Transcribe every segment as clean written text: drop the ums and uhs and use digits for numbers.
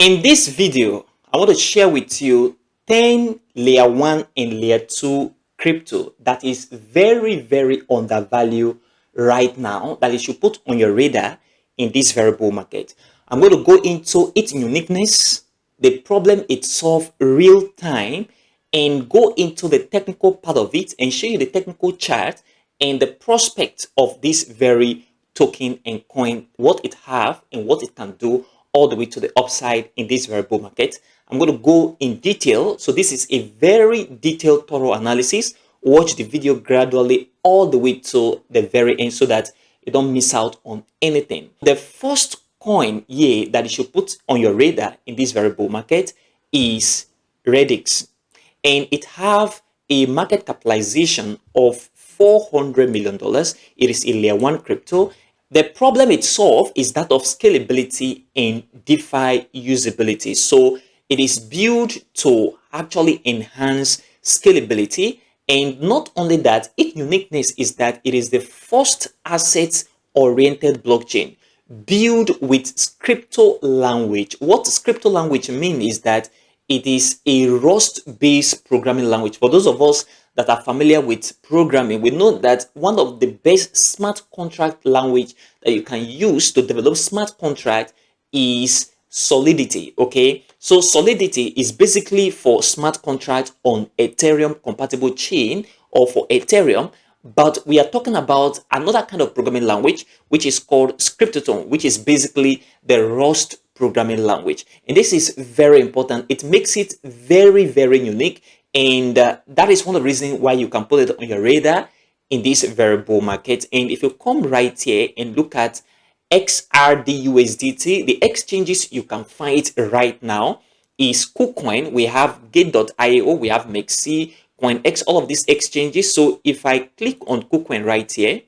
In this video, I want to share with you 10 layer 1 and layer 2 crypto that is very undervalued right now that you should put on your radar in this very bull market. I'm going to go into its uniqueness, the problem it solves real time, and go into the technical part of it and show you the technical chart and the prospect of this very token and coin, what it have and what it can do all the way to the upside in this very bull market. I'm going to go in detail. So this is a very detailed, thorough analysis. Watch the video gradually all the way to the very end so that you don't miss out on anything. The first coin here that you should put on your radar in this very bull market is Radix, and it have a market capitalization of $400 million. It is a layer 1 crypto. The problem it solves is that of scalability and DeFi usability. So it is built to actually enhance scalability. And not only that, its uniqueness is that it is the first asset-oriented blockchain built with crypto language. What crypto language means is that it is a Rust-based programming language. For those of us that are familiar with programming, we know that one of the best smart contract language that you can use to develop smart contract is Solidity. Okay, so Solidity is basically for smart contract on Ethereum compatible chain or for Ethereum, but we are talking about another kind of programming language which is called Scriptotone, which is basically the Rust programming language. And this is very important. It makes it very unique, and that is one of the reasons why you can put it on your radar in this very bull market. And if you come right here and look at XRDUSDT, the exchanges you can find right now is KuCoin, we have Gate.io, we have Mexi, CoinX, all of these exchanges. So if I click on KuCoin right here,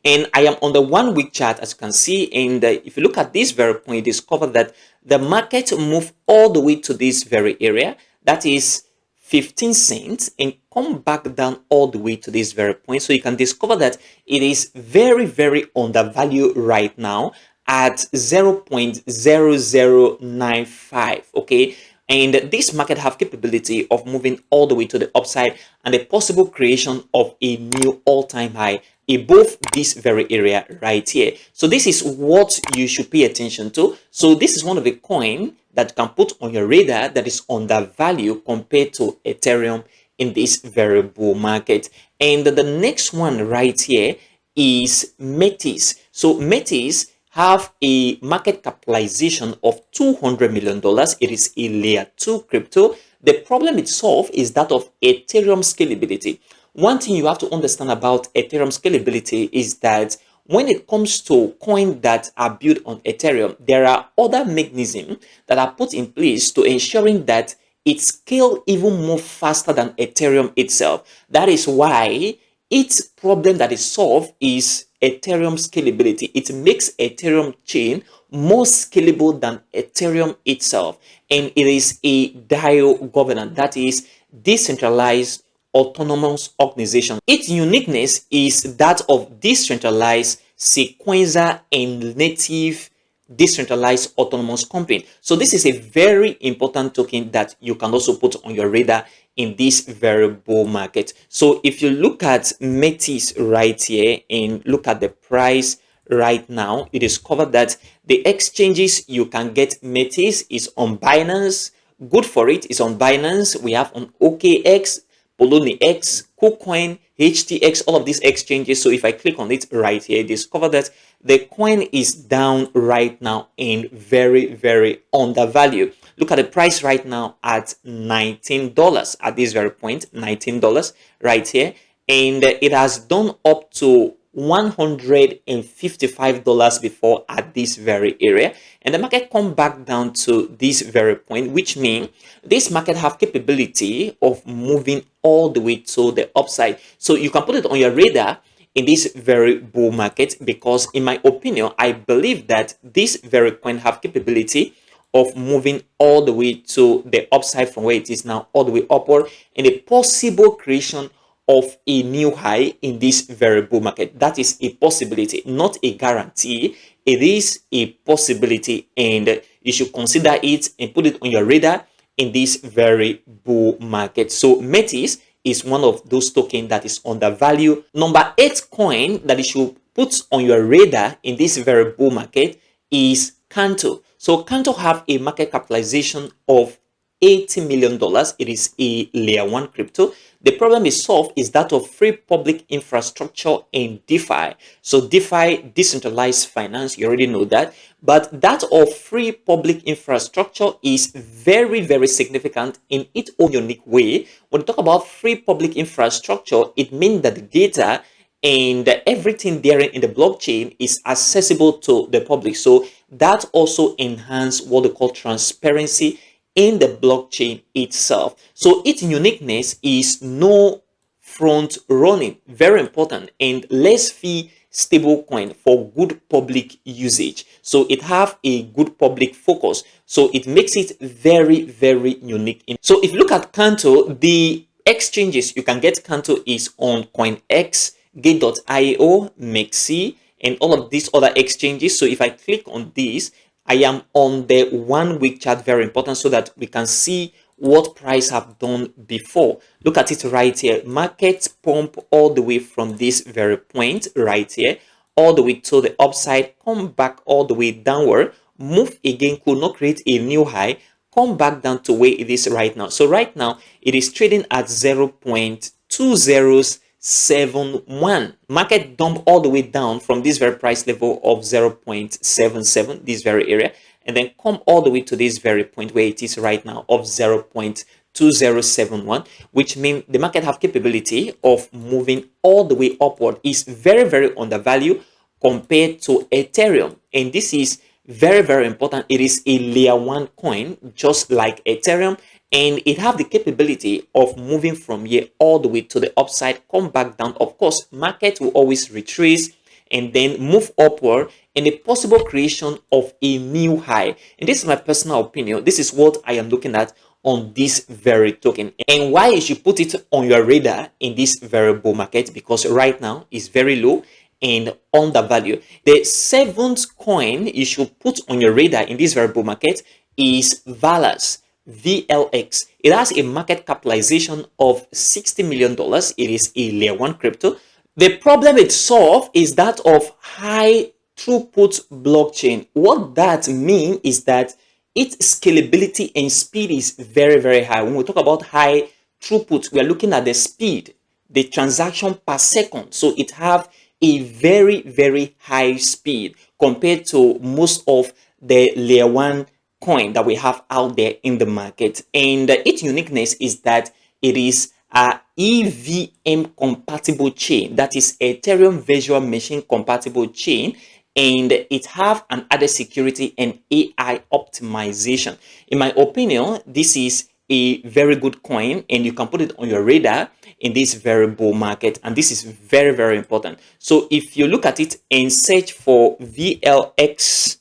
and I am on the 1 week chart, as you can see, and if you look at this very point, you discover that the market moved all the way to this very area, that is 15 cents, and come back down all the way to this very point. So you can discover that it is very undervalued right now at 0.0095. okay, and this market have capability of moving all the way to the upside and the possible creation of a new all-time high above this very area right here. So this is what you should pay attention to. So this is one of the coin that you can put on your radar that is undervalued compared to Ethereum in this very bull market. And the next one right here is Metis. So Metis have a market capitalization of $200 million. It is a layer 2 crypto. The problem itself is that of Ethereum scalability. One thing you have to understand about Ethereum scalability is that when it comes to coins that are built on Ethereum, there are other mechanisms that are put in place to ensuring that it scales even more faster than Ethereum itself. That is why its problem that is solved is Ethereum scalability. It makes Ethereum chain more scalable than Ethereum itself, and it is a DAO governance, that is decentralized autonomous organization. Its uniqueness is that of decentralized sequencer and native decentralized autonomous company. So this is a very important token that you can also put on your radar in this very bull market. So if you look at Metis right here and look at the price right now, you discover that the exchanges you can get Metis is on Binance. Good for it is on Binance. We have on OKX, PoloniX, KuCoin, HTX, all of these exchanges. So if I click on it right here, discover that the coin is down right now and very undervalued. Look at the price right now at $19 at this very point, $19 right here, and it has done up to $155 before at this very area, and the market come back down to this very point, which means this market have capability of moving all the way to the upside. So you can put it on your radar in this very bull market, because in my opinion, I believe that this very coin have capability of moving all the way to the upside from where it is now all the way upward, and a possible creation of a new high in this very bull market. That is a possibility, not a guarantee. It is a possibility, and you should consider it and put it on your radar in this very bull market. So Metis is one of those tokens that is undervalued. Number 8 coin that you should put on your radar in this very bull market is Kanto. So Kanto have a market capitalization of $80 million. It is a layer 1 crypto. The problem is solved is that of free public infrastructure in DeFi. So DeFi, decentralized finance, you already know that. But that of free public infrastructure is very, very significant in its own unique way. When we talk about free public infrastructure, it means that the data and everything there in the blockchain is accessible to the public. So that also enhances what they call transparency in the blockchain itself. So its uniqueness is no front running, very important, and less fee stable coin for good public usage. So it have a good public focus. So it makes it very, very unique. So if you look at Kanto, the exchanges you can get Kanto is on CoinX, Gate.io, Mexi, and all of these other exchanges. So if I click on this, I am on the 1 week chart, very important, so that we can see what price have done before. Look at it right here. Market pump all the way from this very point right here, all the way to the upside, come back all the way downward, move again, could not create a new high, come back down to where it is right now. So right now it is trading at 0.2071. Market dump all the way down from this very price level of 0.77, this very area, and then come all the way to this very point where it is right now of 0.2071, which means the market have capability of moving all the way upward. Is very, very undervalued compared to Ethereum, and this is very, very important. It is a layer 1 coin just like Ethereum, and it have the capability of moving from here all the way to the upside, come back down. Of course, market will always retrace and then move upward in a possible creation of a new high. And this is my personal opinion. This is what I am looking at on this very token, and why you should put it on your radar in this very bull market, because right now it's very low and undervalued. The 7th coin you should put on your radar in this very bull market is Velas, VLX. It has a market capitalization of $60 million. It is a layer 1 crypto. The problem it solves is that of high throughput blockchain. What that means is that its scalability and speed is very, very high. When we talk about high throughput, we are looking at the speed, the transaction per second. So it have a very, very high speed compared to most of the layer 1 coin that we have out there in the market. And its uniqueness is that it is a EVM compatible chain, that is Ethereum virtual machine compatible chain, and it have an added security and AI optimization. In my opinion, this is a very good coin, and you can put it on your radar in this very bull market, and this is very, very important. So if you look at it and search for VLX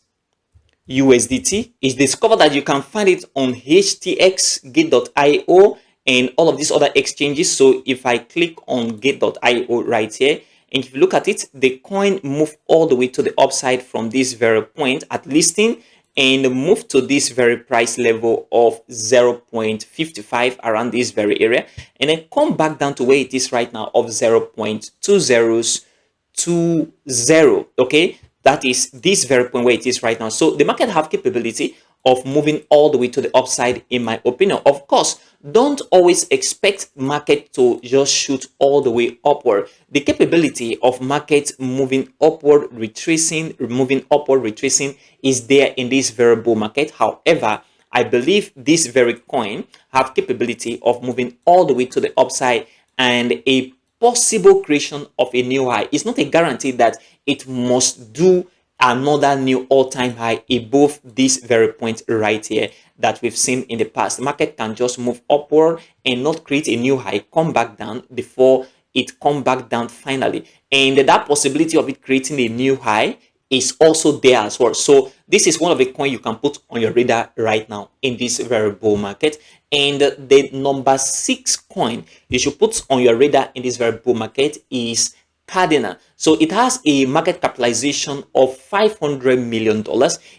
USDT, it's discovered that you can find it on HTX, Gate.io, and all of these other exchanges. So if I click on Gate.io right here, and if you look at it, the coin moved all the way to the upside from this very point at listing, and move to this very price level of 0.55 around this very area, and then come back down to where it is right now of 0.2020. Okay, that is this very point where it is right now. So the market have capability of moving all the way to the upside, in my opinion. Of course, don't always expect market to just shoot all the way upward. The capability of market moving upward, retracing, moving upward, retracing is there in this very bull market. However, I believe this very coin have capability of moving all the way to the upside, and a possible creation of a new high. It's not a guarantee that it must do another new all-time high above this very point right here that we've seen in the past. The market can just move upward and not create a new high, come back down before it come back down finally, and that possibility of it creating a new high is also there as well. So this is one of the coins you can put on your radar right now in this very bull market. And the number 6 coin you should put on your radar in this very bull market is Kadena. So it has a market capitalization of $500 million.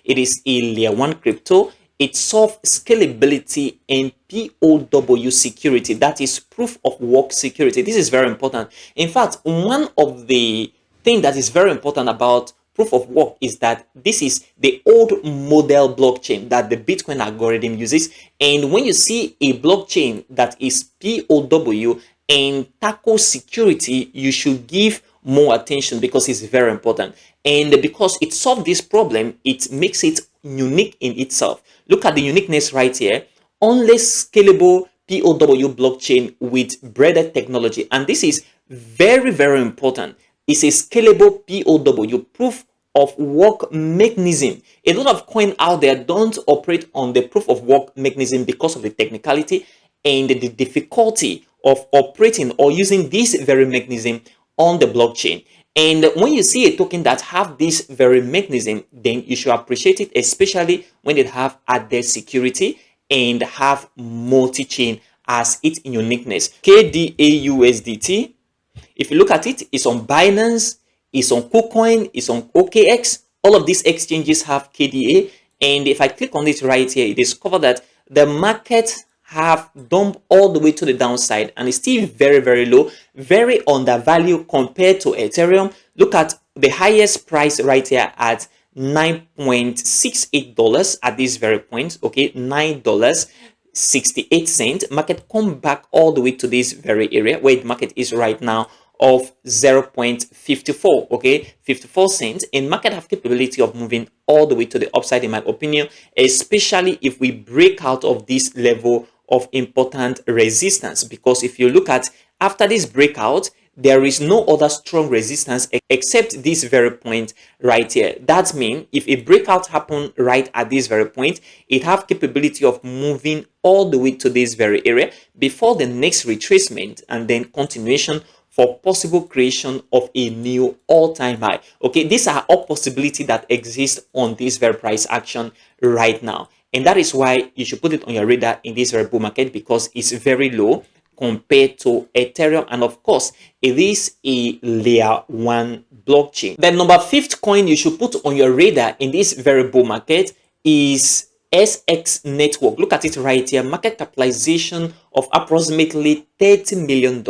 It is a layer 1 crypto. It solves scalability and POW security, that is proof of work security. This is very important. In fact, one of the things that is very important about proof of work is that this is the old model blockchain that the Bitcoin algorithm uses. And when you see a blockchain that is POW and tackle security, you should give more attention because it's very important. And because it solves this problem, it makes it unique in itself. Look at the uniqueness right here. Only scalable POW blockchain with breaded technology. And this is very, very important. It's a scalable POW, proof of work mechanism. A lot of coins out there don't operate on the proof of work mechanism because of the technicality and the difficulty of operating or using this very mechanism on the blockchain. And when you see a token that have this very mechanism, then you should appreciate it, especially when it have added security and have multi-chain as its uniqueness. KDAUSDT, if you look at it, it's on Binance, it's on KuCoin, it's on OKX. All of these exchanges have KDA. And if I click on it right here, it discover that the market have dumped all the way to the downside and it's still very, very low, very undervalued compared to Ethereum. Look at the highest price right here at $9.68 at this very point. Okay, $9.68. Market come back all the way to this very area where the market is right now of 0.54, okay, 54 cents, and market have capability of moving all the way to the upside, in my opinion, especially if we break out of this level of important resistance. Because if you look at after this breakout, there is no other strong resistance except this very point right here. That means if a breakout happen right at this very point, it have capability of moving all the way to this very area before the next retracement and then continuation for possible creation of a new all-time high. Okay, these are all possibilities that exist on this very price action right now. And that is why you should put it on your radar in this very bull market, because it's very low compared to Ethereum. And of course, it is a layer 1 blockchain. The number 5th coin you should put on your radar in this very bull market is SX Network. Look at it right here. Market capitalization of approximately $30 million.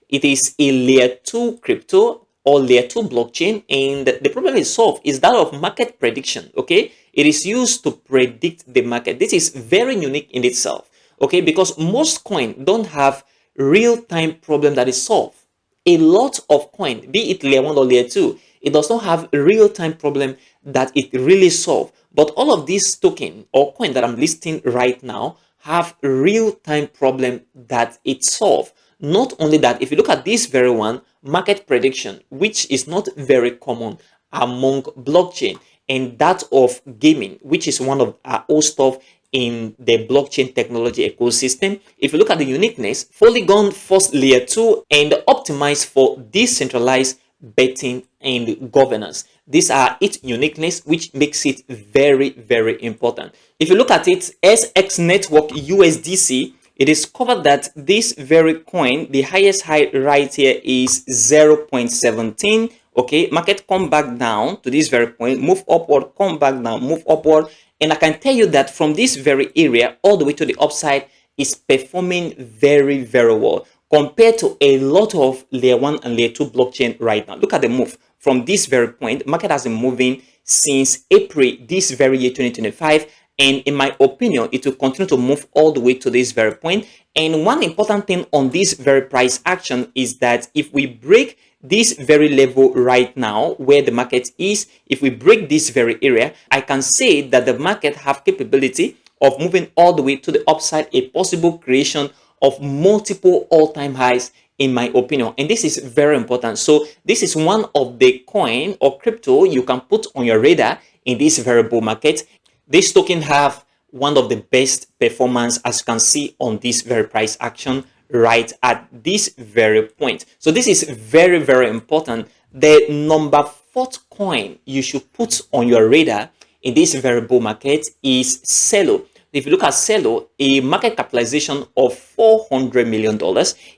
It is a layer 2 crypto or layer 2 blockchain, and the problem is solved is that of market prediction. Okay, it is used to predict the market. This is very unique in itself. Okay, because most coins don't have real-time problem that is solved. A lot of coin, be it layer 1 or layer 2, it does not have a real-time problem that it really solve. But all of these token or coin that I'm listing right now have real-time problem that it solve. Not only that, if you look at this very one, market prediction, which is not very common among blockchain, and that of gaming, which is one of our old stuff in the blockchain technology ecosystem. If you look at the uniqueness, fully gone first layer 2 and optimized for decentralized betting and governance. These are its uniqueness, which makes it very, very important. If you look at it, SX Network USDC, it is covered that this very coin, the highest high right here is 0.17. Okay, market come back down to this very point, move upward, come back down, move upward. And I can tell you that from this very area all the way to the upside is performing very, very well compared to a lot of layer 1 and layer 2 blockchain right now. Look at the move from this very point. Market has been moving since April this very year 2025. And in my opinion, it will continue to move all the way to this very point. And one important thing on this very price action is that if we break this very level right now where the market is, if we break this very area, I can say that the market have capability of moving all the way to the upside, a possible creation of multiple all-time highs in my opinion. And this is very important. So this is one of the coin or crypto you can put on your radar in this very bull market. This token have one of the best performance, as you can see on this very price action right at this very point. So this is very, very important. The number 4th coin you should put on your radar in this very bull market is Celo. If you look at Celo, a market capitalization of $400 million,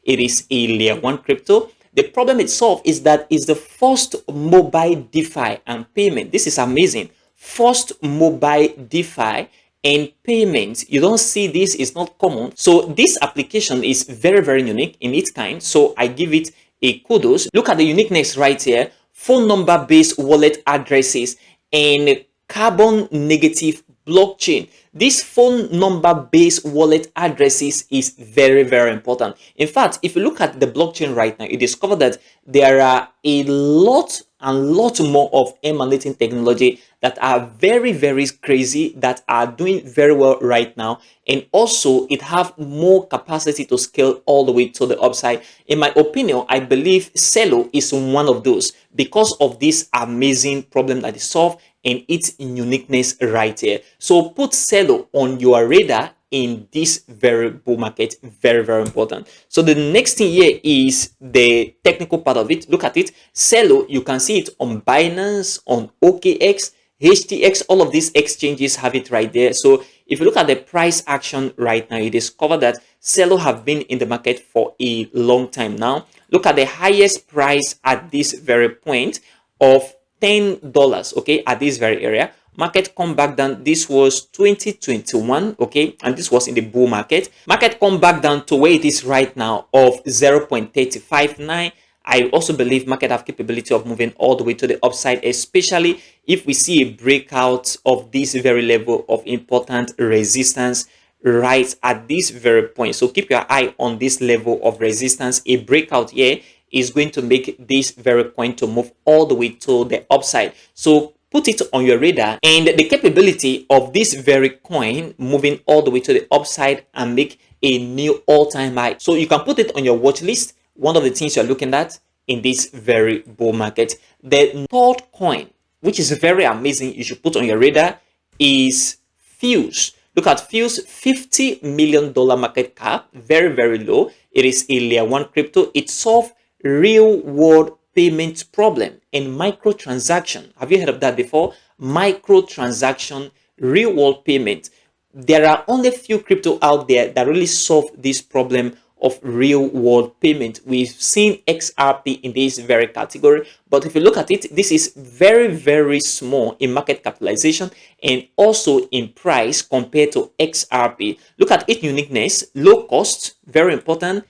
it is a layer 1 crypto. The problem itself is that it's the first mobile DeFi and payment. This is amazing. First mobile DeFi and payment. You don't see this, is not common. So this application is very, very unique in its kind. So I give it a kudos. Look at the uniqueness right here. Phone number based wallet addresses and carbon negative blockchain. This phone number based wallet addresses is very, very important. In fact, if you look at the blockchain right now, you discover that there are a lot more of emanating technology that are very, very crazy, that are doing very well right now, and also it have more capacity to scale all the way to the upside. In my opinion, I believe Celo is one of those because of this amazing problem that is solved and its uniqueness right here. So put Celo on your radar in this very bull market. Very, very important. So the next thing here is the technical part of it. Look at it. Celo, you can see it on Binance, on OKX, HTX. All of these exchanges have it right there. So if you look at the price action right now, you discover that Celo have been in the market for a long time now. Look at the highest price at this very point of $10, okay, at this very area. Market come back down. This was 2021, okay, and this was in the bull market. Market come back down to where it is right now of 0.359. I also believe market have capability of moving all the way to the upside, especially if we see a breakout of this very level of important resistance right at this very point. So keep your eye on this level of resistance. A breakout here is going to make this very coin to move all the way to the upside. So put it on your radar, and the capability of this very coin moving all the way to the upside and make a new all-time high. So you can put it on your watch list. One of the things you're looking at in this very bull market. The third coin, which is very amazing, you should put on your radar, is Fuse. Look at Fuse, $50 million market cap, very, very low. It is a layer 1 crypto. It solves real world payment problem and microtransaction. Have you heard of that before? Microtransaction, real world payment. There are only few crypto out there that really solve this problem of real world payment. We've seen XRP in this very category, but if you look at it, this is very, very small in market capitalization and also in price compared to XRP. Look at its uniqueness, low cost, very important.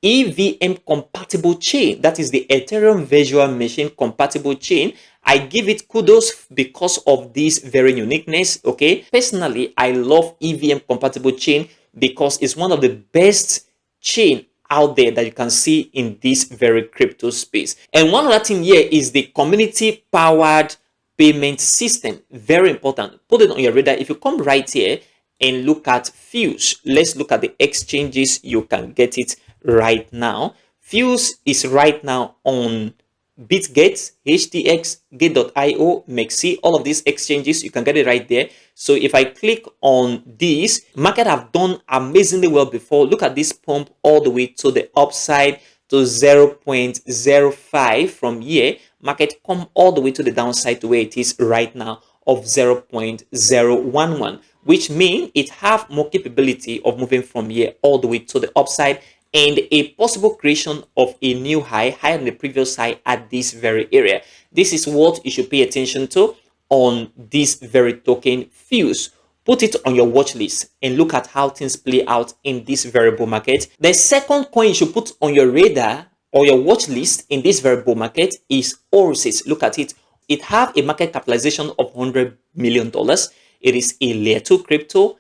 EVM compatible chain, that is the Ethereum virtual machine compatible chain. I give it kudos because of this very uniqueness. Okay, personally, I love EVM compatible chain because it's one of the best chain out there that you can see in this very crypto space. And one other thing here is the community powered payment system. Very important. Put it on your radar. If you come right here and look at Fuse, let's look at the exchanges. You can get it right now. Fuse is right now on BitGet, HTX, Gate.io, Mexi, all of these exchanges. You can get it right there. So if I click on this, market have done amazingly well before. Look at this pump all the way to the upside to 0.05 from here. Market come all the way to the downside to where it is right now of 0.011, which means it have more capability of moving from here all the way to the upside, and a possible creation of a new high higher than the previous high at this very area. This is what you should pay attention to on this very token Fuse. Put it on your watch list and look at how things play out in this very bull market. The second coin you should put on your radar or your watch list in this very bull market is Oasys. Look at it. It have a market capitalization of $100 million. It is a layer 2 crypto.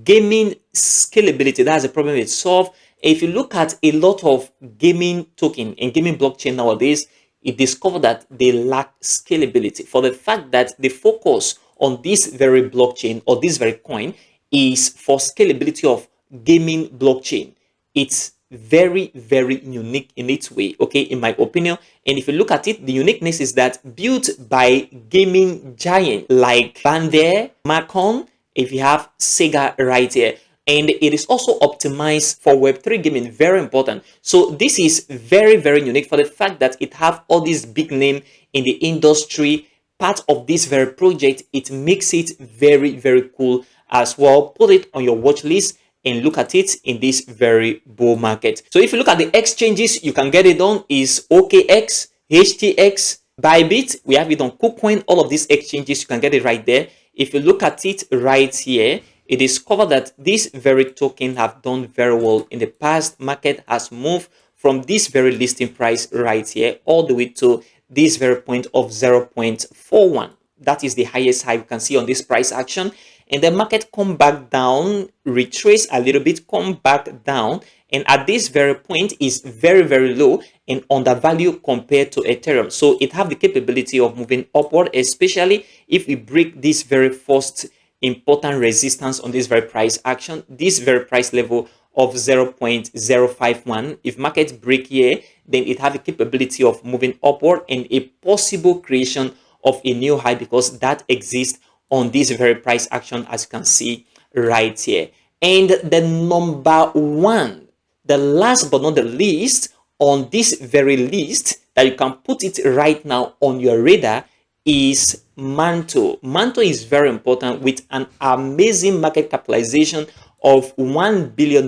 Gaming scalability, that's a problem it solves. If you look at a lot of gaming token and gaming blockchain nowadays, you discover that they lack scalability for the fact that the focus on this very blockchain or this very coin is for scalability of gaming blockchain. It's very, very unique in its way, okay, in my opinion. And if you look at it, the uniqueness is that built by gaming giant like Bandai, Macon, if you have Sega right here. And it is also optimized for Web3 gaming, very important. So this is very, very unique for the fact that it have all these big name in the industry. Part of this very project, it makes it very, very cool as well. Put it on your watch list and look at it in this very bull market. So if you look at the exchanges you can get it on is OKX, HTX, Bybit. We have it on KuCoin. All of these exchanges you can get it right there. If you look at it right here, it is covered that this very token have done very well in the past. Market has moved from this very listing price right here all the way to this very point of 0.41. That is the highest high you can see on this price action. And the market come back down, retrace a little bit, come back down, and at this very point is very, very low and undervalued compared to Ethereum. So it have the capability of moving upward, especially if we break this very first important resistance on this very price action, this very price level of 0.051. If market break here, then it have a capability of moving upward and a possible creation of a new high, because that exists on this very price action, as you can see right here. And the number one, the last but not the least on this very list that you can put it right now on your radar is Mantle. Mantle is very important with an amazing market capitalization of $1 billion.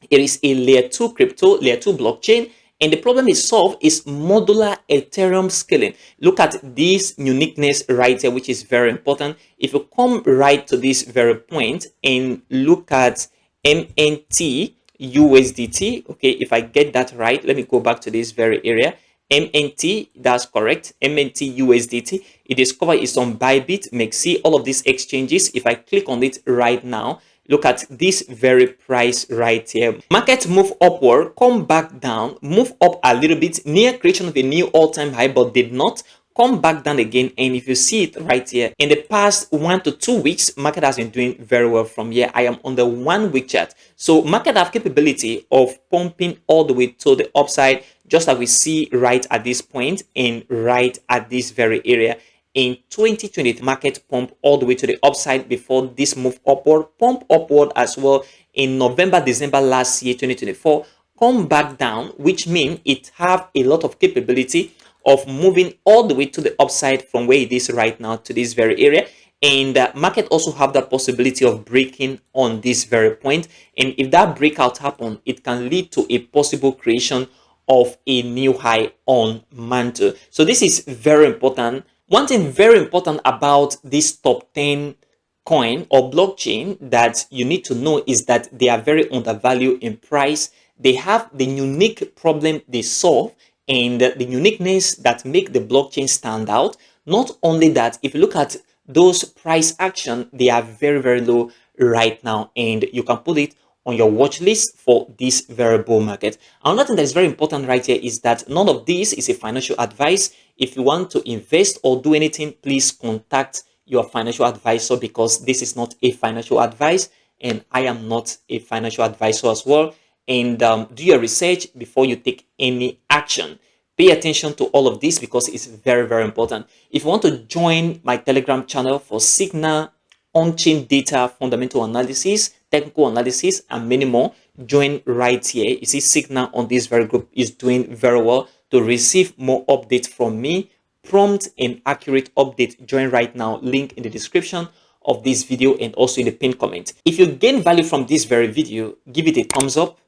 It is a layer 2 crypto, layer 2 blockchain, and the problem it solves is modular Ethereum scaling. Look at this uniqueness right here, which is very important. If you come right to this very point and look at MNT USDT, okay, if I get that right, let me go back to this very area. MNT, that's correct. MNT USDT. It is covered, it's on Bybit, Mexi, all of these exchanges. If I click on it right now, look at this very price right here. Market move upward, come back down, move up a little bit near creation of a new all-time high, but did not come back down again. And if you see it right here, in the past 1 to 2 weeks, market has been doing very well from here. I am on the 1 week chart. So market have capability of pumping all the way to the upside, just like we see right at this point and right at this very area. In 2020, the market pump all the way to the upside before this move upward, pump upward as well in November, December last year, 2024, come back down, which means it have a lot of capability of moving all the way to the upside from where it is right now to this very area. And market also have the possibility of breaking on this very point. And if that breakout happen, it can lead to a possible creation of a new high on Mantle. So this is very important. One thing very important about this top 10 coin or blockchain that you need to know is that they are very undervalued in price. They have the unique problem they solve and the uniqueness that make the blockchain stand out. Not only that, if you look at those price action, they are very, very low right now, and you can put it on your watch list for this very bull market. Another thing that is very important right here is that none of this is a financial advice. If you want to invest or do anything, please contact your financial advisor, because this is not a financial advice and I am not a financial advisor as well. And do your research before you take any action. Pay attention to all of this because it's very, very important. If you want to join my Telegram channel for signal, on-chain data, fundamental analysis, technical analysis, and many more, join right here. You see Signal on this very group is doing very well. To receive more updates from me, prompt and accurate update, join right now. Link in the description of this video and also in the pinned comment. If you gain value from this very video, give it a thumbs up,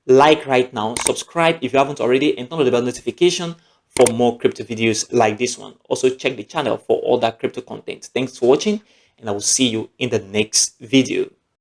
like right now, subscribe if you haven't already, and turn on the bell notification for more crypto videos like this one. Also check the channel for all that crypto content. Thanks for watching, and I will see you in the next video.